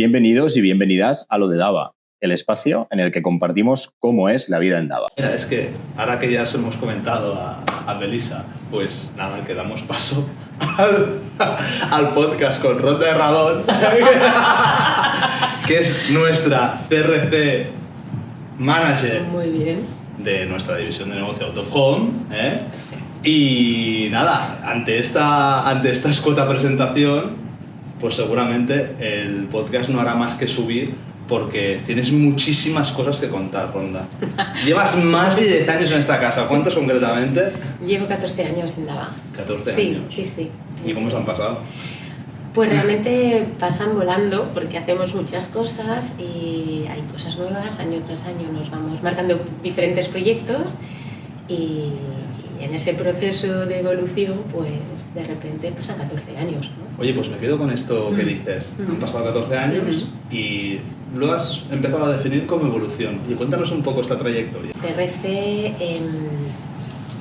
Bienvenidos y bienvenidas a Lo de Dava, el espacio en el que compartimos cómo es la vida en Dava. Mira, es que ahora que ya se lo hemos comentado a Melissa, pues nada, que damos paso al podcast con Ronda de Radón, que es nuestra CRC Manager. Muy bien. De nuestra división de negocio Out of Home, ¿eh? Y nada, ante esta escueta presentación, pues seguramente el podcast no hará más que subir porque tienes muchísimas cosas que contar, Ronda. Llevas más de 10 años en esta casa. ¿Cuántos concretamente? Llevo 14 años en Dava. 14 sí, años. Sí. ¿Y cómo se han pasado? Pues realmente pasan volando porque hacemos muchas cosas y hay cosas nuevas. Año tras año nos vamos marcando diferentes proyectos y en ese proceso de evolución, pues de repente pasan 14 años, ¿no? Oye, pues me quedo con esto que dices. Han pasado 14 años y lo has empezado a definir como evolución. Y cuéntanos un poco esta trayectoria. CRC,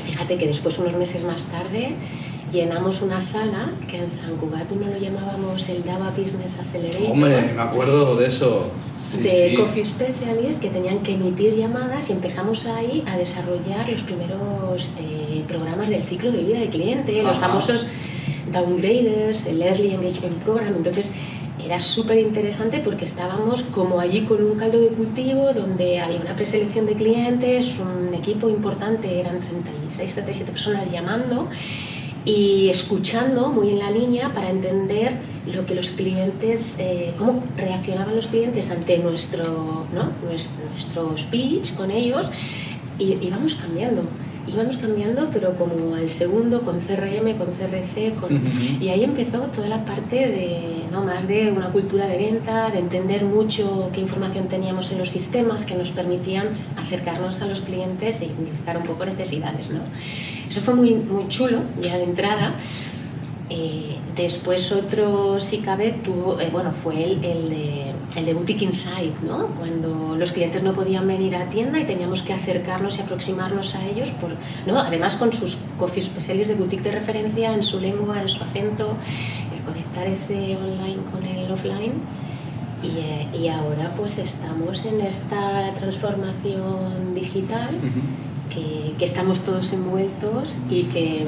fíjate que después, unos meses más tarde, llenamos una sala que en San Cugat no lo llamábamos el Dava Business Accelerator. Hombre, me acuerdo de eso. Sí. Coffee Specialists que tenían que emitir llamadas y empezamos ahí a desarrollar los primeros programas del ciclo de vida del cliente, los famosos downgraders, el Early Engagement Program. Entonces era súper interesante porque estábamos como allí con un caldo de cultivo donde había una preselección de clientes, un equipo importante, eran 36, 37 personas llamando y escuchando muy en la línea para entender lo que los clientes, cómo reaccionaban los clientes ante nuestro speech con ellos, y íbamos cambiando, pero como al segundo, con CRM, con CRC, y ahí empezó toda la parte de, más de una cultura de venta, de entender mucho qué información teníamos en los sistemas que nos permitían acercarnos a los clientes e identificar un poco necesidades, ¿no? Eso fue muy, muy chulo ya de entrada. Después otro, si cabe, fue el de Boutique Insight, ¿no? Cuando los clientes no podían venir a tienda y teníamos que acercarnos y aproximarnos a ellos, ¿no? Además con sus coffee specialists de boutique de referencia, en su lengua, en su acento, el conectar ese online con el offline. Y ahora pues estamos en esta transformación digital que estamos todos envueltos y que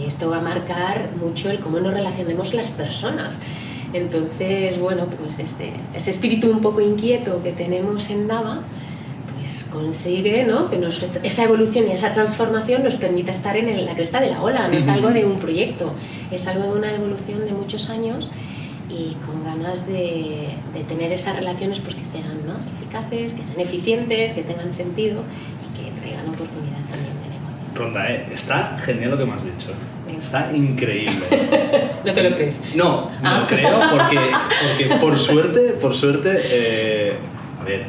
esto va a marcar mucho el cómo nos relacionemos las personas. Entonces, bueno, pues ese espíritu un poco inquieto que tenemos en Dava, pues consigue, ¿no?, que esa evolución y esa transformación nos permita estar en la cresta de la ola. No es algo de un proyecto, es algo de una evolución de muchos años y con ganas de tener esas relaciones pues que sean, ¿no?, eficaces, que sean eficientes, que tengan sentido y que traigan oportunidad también de negocio. Ronda, está genial lo que me has dicho. Está increíble. ¿No te lo crees? No, me lo creo porque por suerte, a ver,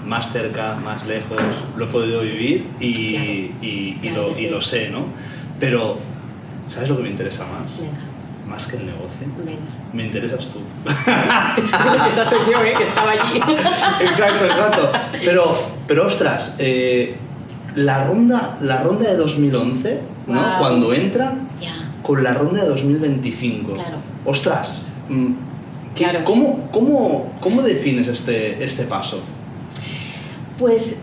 más cerca, más lejos, lo he podido vivir y lo sé, ¿no? Pero, ¿sabes lo que me interesa más? Venga. Más que el negocio. Venga. Me interesas tú. Esa soy yo, que estaba allí. Exacto. Pero ostras, la ronda de 2011, ¿no? Wow. Cuando entra Ya. con la ronda de 2025. Claro. Ostras, Claro. ¿cómo defines este paso? Pues,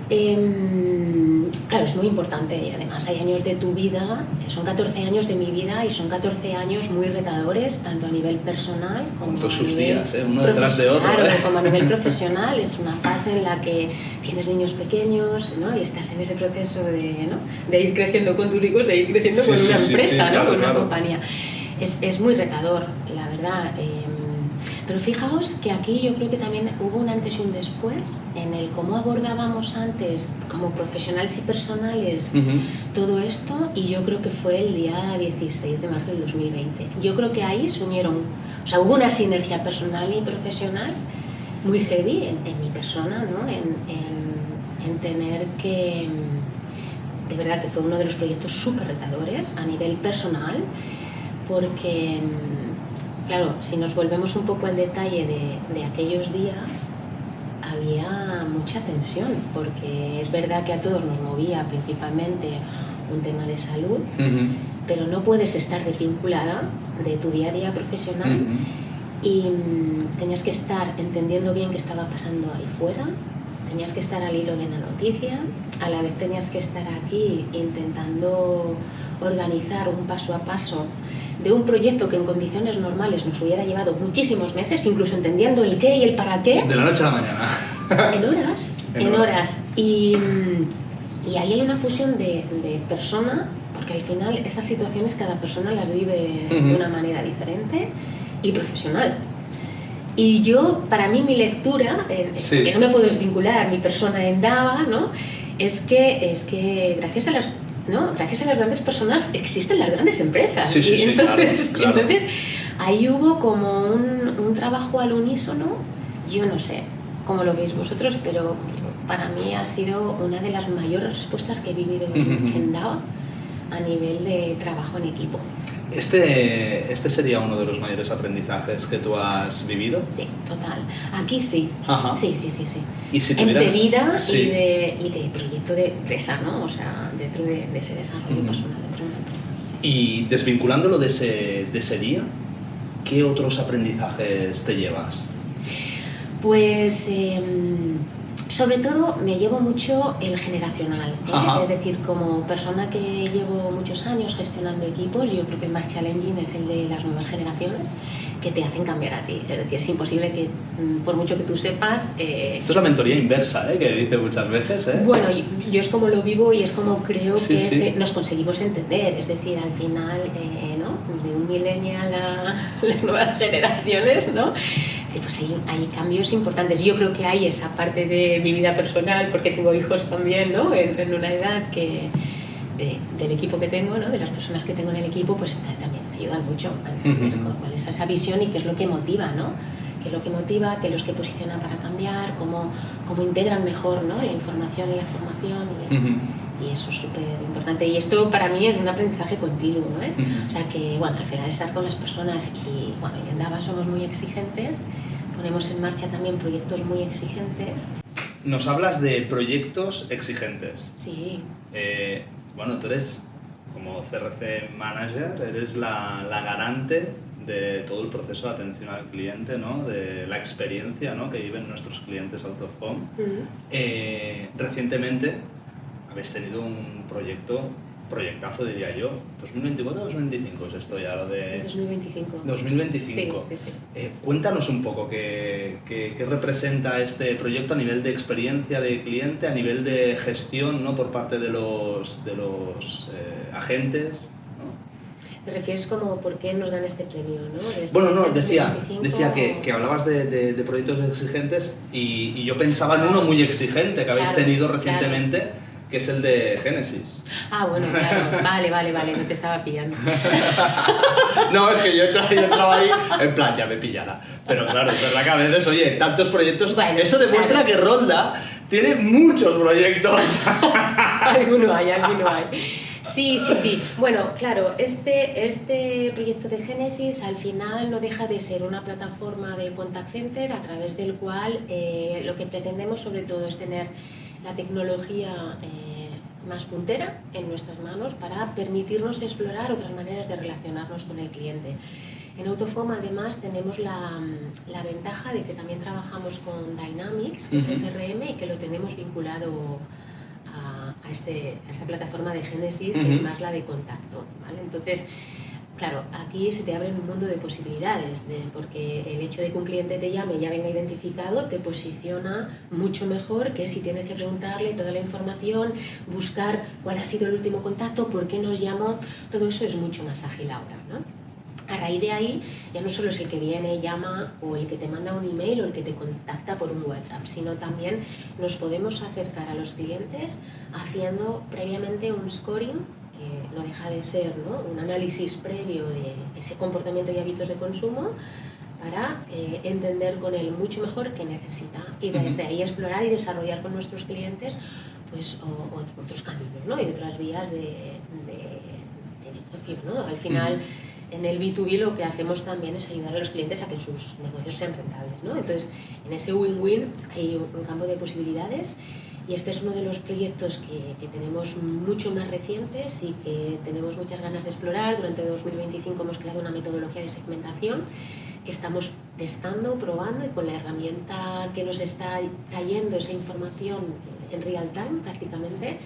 claro, es muy importante y además hay años de tu vida, son 14 años de mi vida y son 14 años muy retadores, tanto a nivel personal como Con a sus nivel días, uno detrás de otro. Claro, como a nivel profesional. Es una fase en la que tienes niños pequeños, ¿no?, y estás en ese proceso de ir creciendo con tus hijos, de ir creciendo con una empresa, ¿no?, claro, con una claro. compañía. Es muy retador, la verdad. Pero fijaos que aquí yo creo que también hubo un antes y un después en el cómo abordábamos antes como profesionales y personales todo esto, y yo creo que fue el día 16 de marzo de 2020. Yo creo que ahí se unieron, o sea, hubo una sinergia personal y profesional muy heavy en mi persona, ¿no? En tener que, de verdad que fue uno de los proyectos súper retadores a nivel personal, porque claro, si nos volvemos un poco al detalle de aquellos días, había mucha tensión, porque es verdad que a todos nos movía principalmente un tema de salud, pero no puedes estar desvinculada de tu día a día profesional y tenías que estar entendiendo bien qué estaba pasando ahí fuera, tenías que estar al hilo de la noticia, a la vez tenías que estar aquí intentando organizar un paso a paso de un proyecto que en condiciones normales nos hubiera llevado muchísimos meses, incluso entendiendo el qué y el para qué. De la noche a la mañana. En horas, en horas. Y ahí hay una fusión de persona, porque al final estas situaciones cada persona las vive de una manera diferente, y profesional. Y yo, para mí, mi lectura, que no me puedo desvincular mi persona en Dava, ¿no? es que gracias a las grandes personas existen las grandes empresas. Sí, sí, entonces, claro. Entonces, ahí hubo como un trabajo al unísono. Yo no sé cómo lo veis vosotros, pero para mí ha sido una de las mayores respuestas que he vivido en Dava a nivel de trabajo en equipo. ¿Este sería uno de los mayores aprendizajes que tú has vivido? Sí, total. Aquí sí. Ajá. Sí. ¿Y si tuvieras... De vida sí. y de proyecto de empresa, ¿no? O sea, dentro de ese desarrollo personal dentro de una empresa. Sí. Y desvinculándolo de ese día, ¿qué otros aprendizajes te llevas? Pues sobre todo me llevo mucho el generacional, es decir, como persona que llevo muchos años gestionando equipos, yo creo que el más challenging es el de las nuevas generaciones que te hacen cambiar a ti, es decir, es imposible que por mucho que tú sepas... Esto es la mentoría inversa, que dice muchas veces. Bueno, yo es como lo vivo y es como creo sí. Nos conseguimos entender, es decir, al final, ¿no? De un millennial a las nuevas generaciones, ¿no? Pues hay cambios importantes. Yo creo que hay esa parte de mi vida personal, porque tengo hijos también, ¿no? En una edad que del equipo que tengo, ¿no? De las personas que tengo en el equipo, pues también me ayudan mucho a entender cuál es esa visión y qué es lo que motiva, ¿no? Qué es lo que motiva, qué es lo que posicionan para cambiar, cómo integran mejor, ¿no? La información y la formación. Y eso es súper importante. Y esto para mí es un aprendizaje continuo, O sea que, bueno, al final estar con las personas y, bueno, en Dava somos muy exigentes, ponemos en marcha también proyectos muy exigentes. Nos hablas de proyectos exigentes. Sí. Bueno, tú eres, como CRC Manager, eres la garante de todo el proceso de atención al cliente, ¿no? De la experiencia, ¿no? que viven nuestros clientes out of home. Recientemente habéis tenido un proyectazo diría yo, 2024-2025 es esto ya, lo de... 2025. 2025. Sí. Cuéntanos un poco qué representa este proyecto a nivel de experiencia de cliente, a nivel de gestión, ¿no? por parte de los agentes. ¿Te refieres como por qué nos dan este premio, no? Bueno, no, decía que hablabas de proyectos exigentes y yo pensaba en uno muy exigente que habéis tenido recientemente. Claro. Que es el de Génesis. Ah, bueno, claro. Vale, no te estaba pillando. No, es que yo entraba ahí en plan, ya me pillará. Pero claro, es verdad que a veces, oye, tantos proyectos... Bueno, eso demuestra que Ronda tiene muchos proyectos. Alguno hay. Sí. Bueno, claro, este proyecto de Génesis al final no deja de ser una plataforma de contact center a través del cual lo que pretendemos sobre todo es tener la tecnología más puntera en nuestras manos para permitirnos explorar otras maneras de relacionarnos con el cliente. En Out of Home además tenemos la ventaja de que también trabajamos con Dynamics, que es el CRM, y que lo tenemos vinculado a esta plataforma de Génesis, que es más la de contacto, ¿vale? Entonces, claro, aquí se te abre un mundo de posibilidades, porque el hecho de que un cliente te llame y ya venga identificado te posiciona mucho mejor que si tienes que preguntarle toda la información, buscar cuál ha sido el último contacto, por qué nos llamó, todo eso es mucho más ágil ahora, ¿no? A raíz de ahí, ya no solo es el que viene, llama, o el que te manda un email o el que te contacta por un WhatsApp, sino también nos podemos acercar a los clientes haciendo previamente un scoring, que no deja de ser, ¿no? Un análisis previo de ese comportamiento y hábitos de consumo para entender con él mucho mejor qué necesita y desde ahí explorar y desarrollar con nuestros clientes pues, otros caminos, ¿no? Y otras vías de negocio, ¿no? Al final, en el B2B lo que hacemos también es ayudar a los clientes a que sus negocios sean rentables, ¿no? Entonces, en ese win-win hay un campo de posibilidades. Y este es uno de los proyectos que tenemos mucho más recientes y que tenemos muchas ganas de explorar. Durante 2025 hemos creado una metodología de segmentación que estamos testando, probando, y con la herramienta que nos está trayendo esa información en real time prácticamente,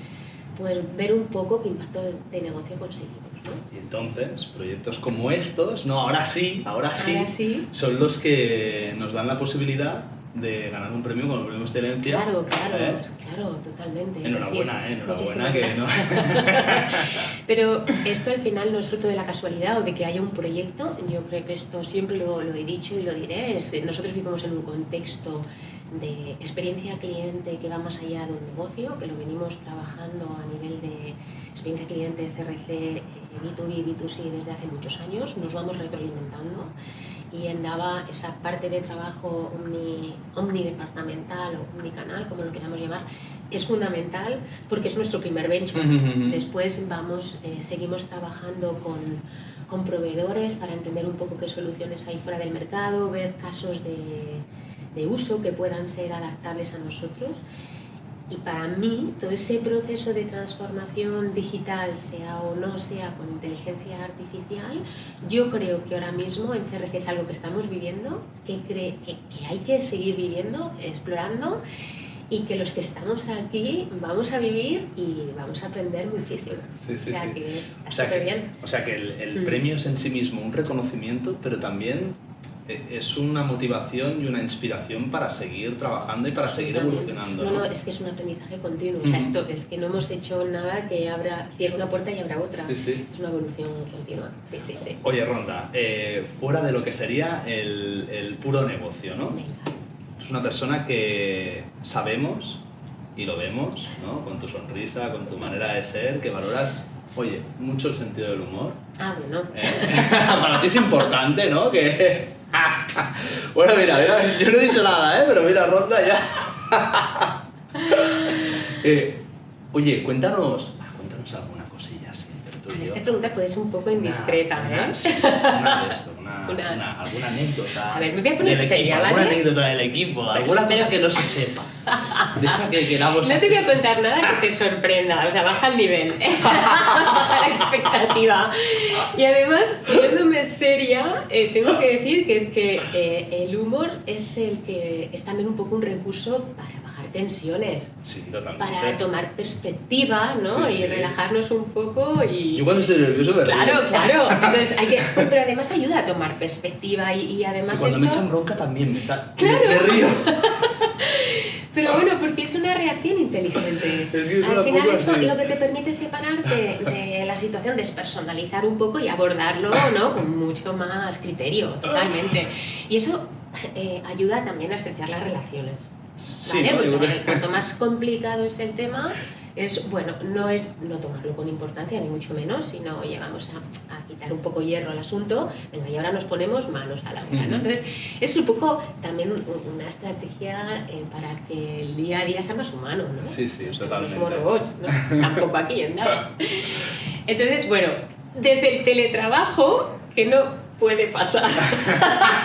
pues ver un poco qué impacto de negocio conseguimos, ¿no? Y entonces, proyectos como estos, no, ahora sí, Ahora sí. son los que nos dan la posibilidad de ganar un premio con el premio Excelencia. Claro, claro, totalmente. Enhorabuena, es decir, enhorabuena que no. Pero esto al final no es fruto de la casualidad o de que haya un proyecto. Yo creo que esto siempre lo he dicho y lo diré. Nosotros vivimos en un contexto de experiencia cliente que va más allá de un negocio, que lo venimos trabajando a nivel de experiencia cliente, CRC, B2B, B2C desde hace muchos años. Nos vamos retroalimentando. Y en Dava esa parte de trabajo omnidepartamental o omnicanal, como lo queramos llamar, es fundamental porque es nuestro primer benchmark. Después seguimos trabajando con proveedores para entender un poco qué soluciones hay fuera del mercado, ver casos de uso que puedan ser adaptables a nosotros. Y para mí, todo ese proceso de transformación digital, sea o no sea con inteligencia artificial, yo creo que ahora mismo en CRC es algo que estamos viviendo, que hay que seguir viviendo, explorando, y que los que estamos aquí vamos a vivir y vamos a aprender muchísimo. Sí, que está súper bien. O sea que el premio es en sí mismo un reconocimiento, pero también es una motivación y una inspiración para seguir trabajando y para seguir evolucionando. No, es que es un aprendizaje continuo. O sea, esto es que no hemos hecho nada que cierre una puerta y abra otra. Sí. Es una evolución continua. Sí. Oye, Ronda, fuera de lo que sería el puro negocio, ¿no? Venga. Es una persona que sabemos y lo vemos, ¿no? Con tu sonrisa, con tu manera de ser, que valoras, oye, mucho el sentido del humor. Bueno. Para ti es importante, ¿no? Bueno, mira, yo no he dicho nada, pero mira, Ronda ya. Oye, cuéntanos alguna cosilla así. Esta pregunta puede ser un poco indiscreta, alguna anécdota. A ver, me voy a poner seria, ¿vale? Alguna anécdota del equipo, alguna cosa que no se sepa. De esa que queramos. No te voy a contar nada que te sorprenda, o sea, baja el nivel, baja la expectativa. Y además, poniéndome seria, tengo que decir que es que el humor es también un poco un recurso para bajar tensiones. Sí, totalmente. Para tomar perspectiva, ¿no? Sí. Y relajarnos un poco y... Yo cuando estoy nervioso me río. Claro. Entonces pero además te ayuda a tomar perspectiva y además y cuando esto... me echan bronca también me ¡Claro! río. Pero bueno, porque es una reacción inteligente. Al final es lo que te permite separarte de la situación, despersonalizar un poco y abordarlo, ¿no? Con mucho más criterio, totalmente. Y eso ayuda también a estrechar las relaciones. ¿Vale? Porque cuanto más complicado es el tema, no es no tomarlo con importancia, ni mucho menos, sino oye, vamos a quitar un poco hierro al asunto, venga, y ahora nos ponemos manos a la obra, ¿no? Entonces, es un poco también una estrategia para que el día a día sea más humano, ¿no? Sí, totalmente. No somos robots, ¿no? Tampoco aquí en nada. Entonces, bueno, desde el teletrabajo, que no puede pasar,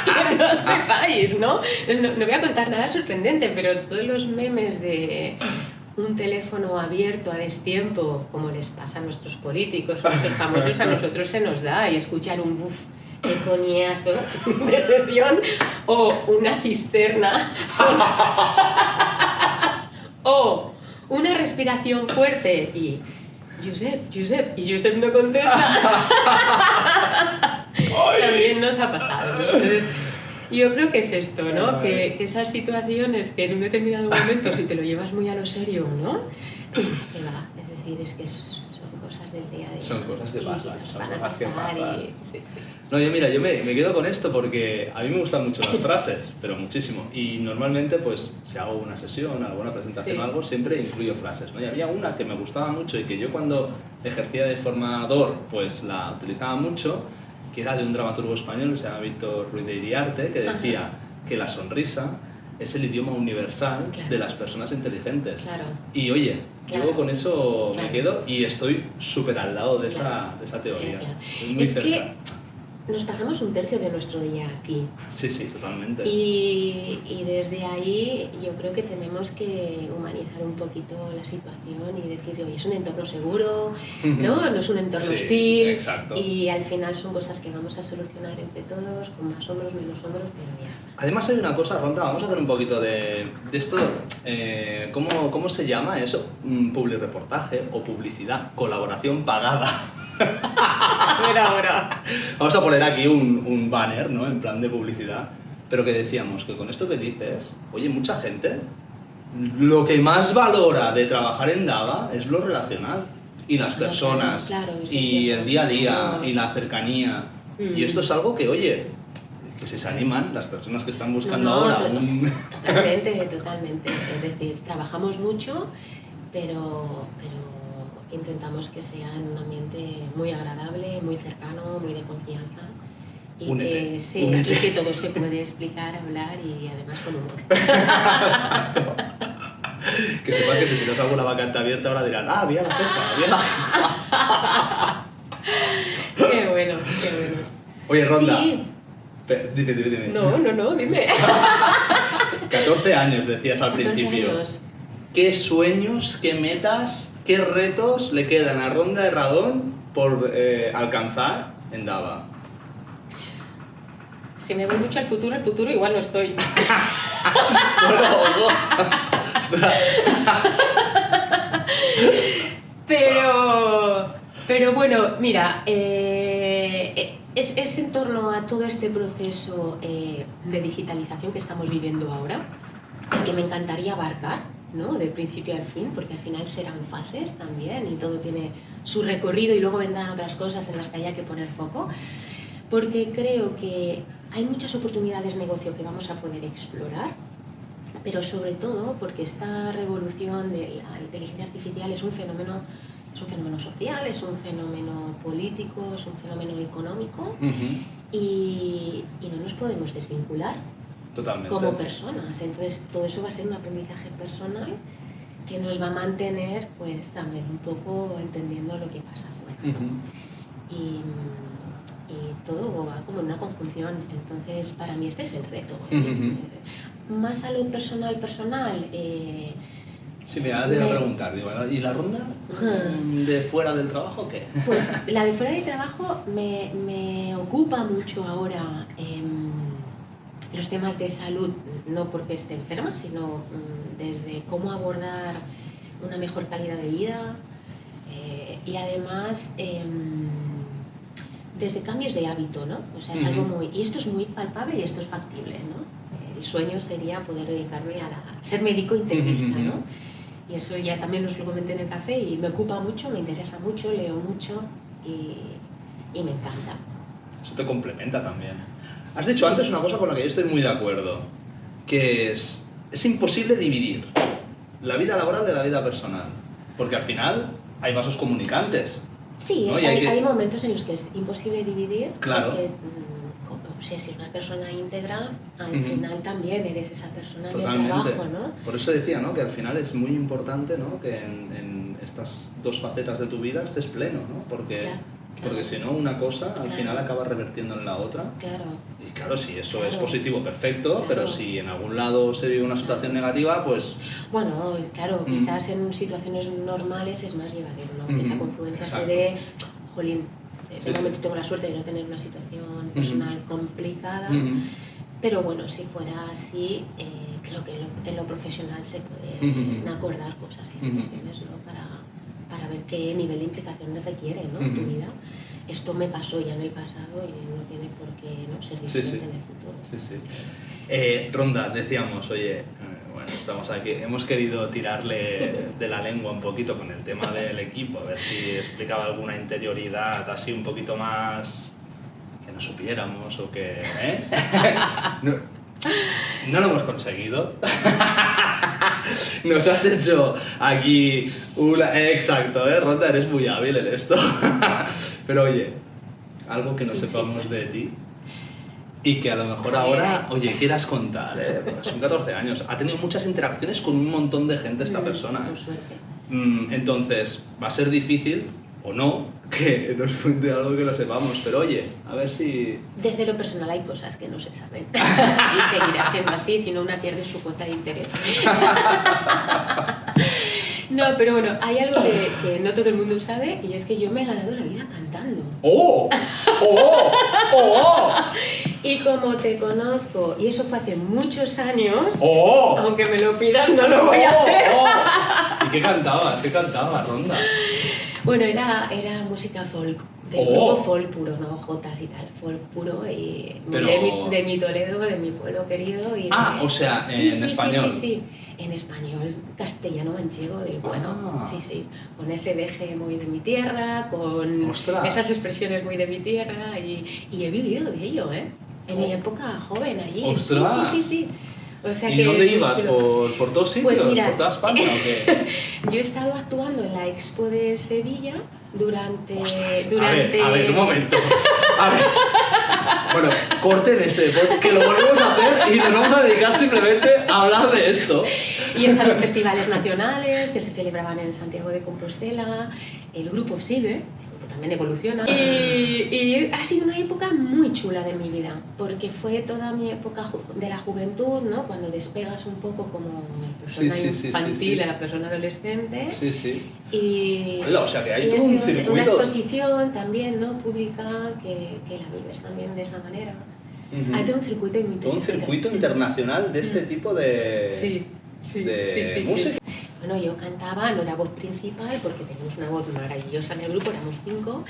que no sepáis, ¿no? No voy a contar nada sorprendente, pero todos los memes de un teléfono abierto a destiempo, como les pasa a nuestros políticos o a nuestros famosos, a nosotros se nos da, y escuchar un buf de coñazo de sesión o una cisterna o una respiración fuerte y Josep, y Josep no contesta. También nos ha pasado, ¿no? Entonces, yo creo que es esto, ¿no? Que esas situaciones que en un determinado momento, si te lo llevas muy a lo serio, ¿no? Te va. Es decir, es que son cosas del día a día. Son cosas que pasan, son cosas que pasan. Sí. No, yo me quedo con esto porque a mí me gustan mucho las frases, pero muchísimo. Y normalmente, pues, si hago una sesión, alguna presentación o algo, siempre incluyo frases, ¿no? Y había una que me gustaba mucho y que yo cuando ejercía de formador, pues la utilizaba mucho, que era de un dramaturgo español que se llama Víctor Ruiz de Iriarte, que decía que la sonrisa es el idioma universal de las personas inteligentes. Claro. Y oye, yo con eso Claro. me quedo y estoy súper al lado de esa teoría. Claro. Es muy cerca. Que nos pasamos un tercio de nuestro día aquí. Sí, sí, totalmente. Y desde ahí yo creo que tenemos que humanizar un poquito la situación y decir, oye, es un entorno seguro, ¿no? No es un entorno Sí, hostil. exacto. Y al final son cosas que vamos a solucionar entre todos, con más hombros, menos hombros, pero ya está. Además hay una cosa, Ronda, vamos a hacer un poquito de esto. ¿Cómo se llama eso? Publireportaje o publicidad, colaboración pagada. Ahora. Vamos a poner aquí un banner, ¿no? En plan de publicidad. Pero que decíamos que con esto que dices, oye, mucha gente lo que más valora de trabajar en Dava es lo relacional. Y las personas, claro, eso y es el día a día, cierto. y la cercanía. Y esto es algo que, oye, que si se animan las personas que están buscando ahora Totalmente. Es decir, trabajamos mucho, pero intentamos que sea en un ambiente muy agradable, muy cercano, muy de confianza. Y Únete. y que todo se puede explicar, hablar y además con humor. Exacto. Que sepas que si tienes alguna vacante abierta ahora dirán, vi a la jefa. Qué bueno. Oye, Ronda. Sí. Dime. No, dime. 14 años decías al 14 principio. años. ¿Qué sueños, qué metas, qué retos le quedan a Ronda Herradón por alcanzar en Dava? Si me voy mucho al futuro igual no estoy. Pero bueno, mira, es en torno a todo este proceso de digitalización que estamos viviendo ahora, el que me encantaría abarcar, ¿no? De principio al fin, porque al final serán fases también y todo tiene su recorrido y luego vendrán otras cosas en las que haya que poner foco, porque creo que hay muchas oportunidades de negocio que vamos a poder explorar, pero sobre todo porque esta revolución de la inteligencia artificial es un fenómeno social, es un fenómeno político, es un fenómeno económico y no nos podemos desvincular. Totalmente. Como personas. Entonces todo eso va a ser un aprendizaje personal que nos va a mantener pues también un poco entendiendo lo que pasa afuera, ¿no? Y todo va como en una conjunción. Entonces para mí este es el reto. Más salud personal. Sí, mira, te iba a preguntar, digo, ¿y la Ronda de fuera del trabajo qué? Pues la de fuera del trabajo me ocupa mucho ahora los temas de salud, no porque esté enferma, sino desde cómo abordar una mejor calidad de vida y además desde cambios de hábito, ¿no? O sea, es algo muy... Y esto es muy palpable y esto es factible, ¿no? El sueño sería poder dedicarme a ser médico integrista, ¿no? Y eso ya también os lo comenté en el café y me ocupa mucho, me interesa mucho, leo mucho y me encanta. Eso te complementa también. Has dicho antes una cosa con la que yo estoy muy de acuerdo, que es imposible dividir la vida laboral de la vida personal, porque al final hay vasos comunicantes. Sí, ¿no? hay momentos en los que es imposible dividir, claro. Porque si es una persona íntegra, al final también eres esa persona del trabajo, ¿no? Por eso decía, ¿no? Que al final es muy importante, ¿no? Que en estas dos facetas de tu vida estés pleno, ¿no? Porque si no, una cosa al final acaba revertiendo en la otra. Claro. Y claro, si eso es positivo, perfecto, pero si en algún lado se vive una situación negativa, pues... Bueno, claro, quizás en situaciones normales es más llevadero, ¿no? Que esa confluencia se dé, jolín, de momento tengo la suerte de no tener una situación personal complicada, pero bueno, si fuera así, creo que en lo profesional se pueden acordar cosas y situaciones, ¿no? Para ver qué nivel de implicación requiere, ¿no? Tu vida. Esto me pasó ya en el pasado y no tiene por qué no ser diferente en el futuro. Ronda, decíamos, oye, bueno, estamos aquí, hemos querido tirarle de la lengua un poquito con el tema del equipo, a ver si explicaba alguna interioridad así un poquito más que no supiéramos o que... No lo hemos conseguido. Nos has hecho aquí una... Exacto, Ronda, eres muy hábil en esto. Pero oye, algo que no sepamos de ti y que a lo mejor ahora, oye, quieras contar, Porque son 14 años. Ha tenido muchas interacciones con un montón de gente esta persona. Por suerte. Entonces, va a ser difícil o no, que nos cuente algo que lo sepamos. Pero oye, a ver si... Desde lo personal hay cosas que no se saben. Y seguirá siendo así, si no una pierde su cuota de interés. No, pero bueno, hay algo que no todo el mundo sabe y es que yo me he ganado la vida cantando. ¡Oh! ¡Oh! ¡Oh! Y como te conozco, y eso fue hace muchos años, ¡Oh! aunque me lo pidan, no lo voy a hacer. ¡Oh! ¿Y qué cantabas? ¿Qué cantabas, Ronda? Bueno, era música folk, del grupo folk puro, no jotas y tal, folk puro y Pero... de mi Toledo, de mi pueblo querido. Y o sea, en español. Sí, en español, castellano manchego del bueno, sí, con ese deje muy de mi tierra, con esas expresiones muy de mi tierra y he vivido de ello, en mi época joven allí. ¡Ostras! Sí. O sea ¿Y que, dónde ibas? ¿Por todos sitios? Pues mira, ¿Por toda España o qué? Yo he estado actuando en la Expo de Sevilla durante... A ver, un momento. A ver. Bueno, corten este podcast, que lo volvemos a hacer y nos vamos a dedicar simplemente a hablar de esto. Y he estado en festivales nacionales que se celebraban en Santiago de Compostela, el grupo sigue, también evoluciona. Y ha sido una época muy chula de mi vida, porque fue toda mi época de la juventud, ¿no? Cuando despegas un poco como persona infantil a la persona adolescente. Sí. Y, o sea que hay todo un circuito. Una exposición también, ¿no? Pública que la vives también de esa manera. Hay todo un circuito muy interesante. Todo un circuito internacional de este tipo de... Sí. música. Bueno, yo cantaba, no era voz principal porque teníamos una voz maravillosa en el grupo, éramos 5,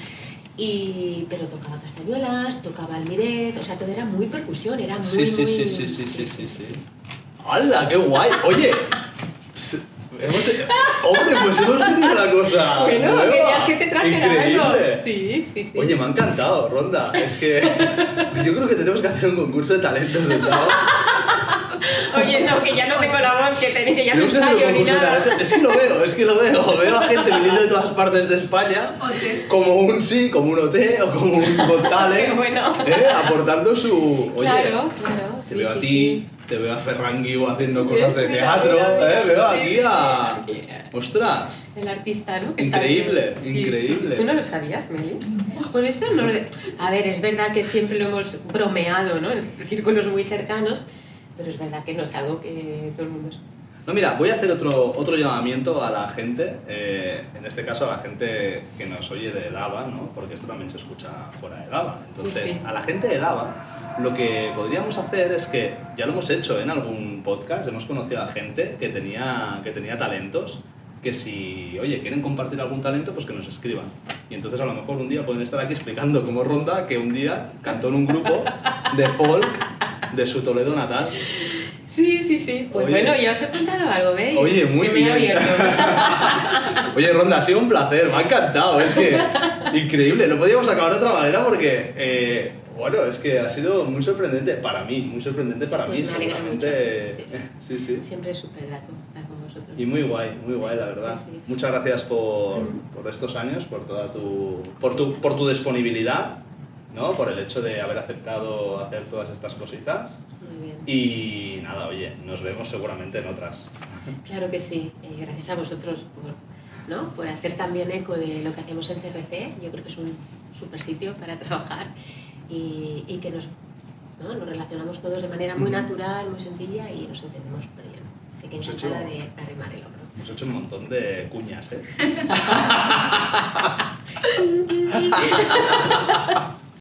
pero tocaba castañuelas, tocaba almirez, o sea, todo era muy percusión, era muy... Sí. ¡Hala, qué guay! Oye, hombre, pues hemos tenido una cosa bueno, nueva. querías que te trajera algo. Increíble. Sí. Oye, me ha encantado, Ronda. Es que yo creo que tenemos que hacer un concurso de talentos, ¿verdad? Oye, no, que ya no tengo la voz, que ya no ensayo ni nada. Es que lo veo. Veo a gente viniendo de todas partes de España, como un OT o como un Got Talent, bueno. aportando su... Oye, claro. Te veo a ti, te veo a Ferranguiu haciendo cosas de teatro, veo aquí a... ¡Ostras! El artista, ¿no? Increíble. Sí. ¿Tú no lo sabías, Meli? Pues esto no lo... A ver, es verdad que siempre lo hemos bromeado, ¿no? En círculos muy cercanos, pero es verdad que no es algo que todo el mundo... No, mira, voy a hacer otro llamamiento a la gente, en este caso a la gente que nos oye de Dava, ¿no? Porque esto también se escucha fuera de Dava. Entonces, a la gente de Dava, lo que podríamos hacer es que, ya lo hemos hecho en algún podcast, hemos conocido a gente que tenía talentos, que si, oye, quieren compartir algún talento, pues que nos escriban. Y entonces a lo mejor un día pueden estar aquí explicando como Ronda, que un día cantó en un grupo de folk de su Toledo natal. Sí. Pues oye, bueno, ya os he contado algo, ¿veis? Oye, muy que bien. Me he abierto. Oye, Ronda, ha sido un placer, me ha encantado, es que increíble, no podíamos acabar de otra manera porque, bueno, es que ha sido muy sorprendente para mí, pues me alegra mucho. Sí. Siempre es súper grato estar con vosotros. Y muy guay, la verdad. Sí. Muchas gracias por estos años, por toda por tu disponibilidad, ¿no? Por el hecho de haber aceptado hacer todas estas cositas. Muy bien. Y nada, oye, nos vemos seguramente en otras. Claro que sí, gracias a vosotros por hacer también eco de lo que hacemos en CRC. Yo creo que es un súper sitio para trabajar y que nos relacionamos todos de manera muy natural, muy sencilla y nos entendemos súper bien. Así que encantada de arrimar el hombro. Hemos hecho un montón de cuñas,